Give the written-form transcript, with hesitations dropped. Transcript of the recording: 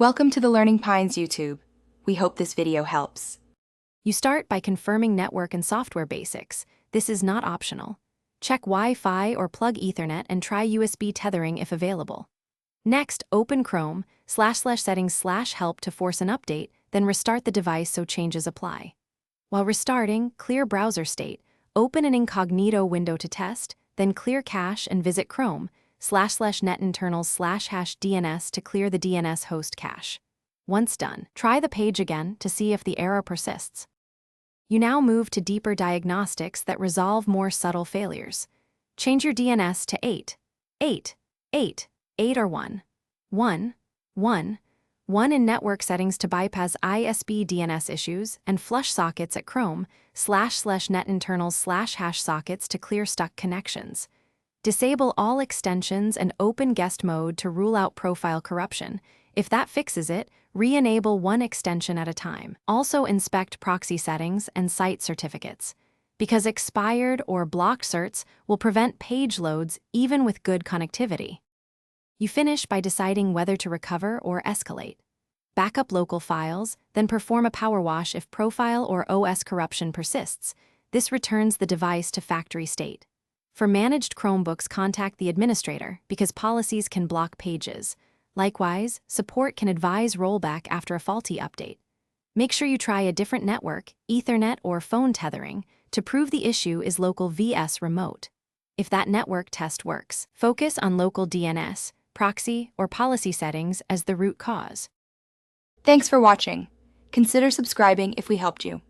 Welcome to the Learning Pines YouTube. We hope this video helps. You start by confirming network and software basics. This is not optional. Check Wi-Fi or plug Ethernet and try USB tethering if available. Next, open Chrome, //settings/help to force an update, then restart the device so changes apply. While restarting, clear browser state, open an incognito window to test, then clear cache and visit Chrome, //netinternals/#DNS to clear the DNS host cache. Once done, try the page again to see if the error persists. You now move to deeper diagnostics that resolve more subtle failures. Change your DNS to 8 or 1 in network settings to bypass ISP DNS issues, and flush sockets at Chrome, //netinternals/hash sockets to clear stuck connections. Disable all extensions and open guest mode to rule out profile corruption. If that fixes it, re-enable one extension at a time. Also inspect proxy settings and site certificates, because expired or blocked certs will prevent page loads even with good connectivity. You finish by deciding whether to recover or escalate. Backup local files, then perform a power wash if profile or OS corruption persists. This returns the device to factory state. For managed Chromebooks, contact the administrator because policies can block pages. Likewise, support can advise rollback after a faulty update. Make sure you try a different network, Ethernet or phone tethering, to prove the issue is local vs remote. If that network test works, focus on local DNS, proxy, or policy settings as the root cause. Thanks for watching. Consider subscribing if we helped you.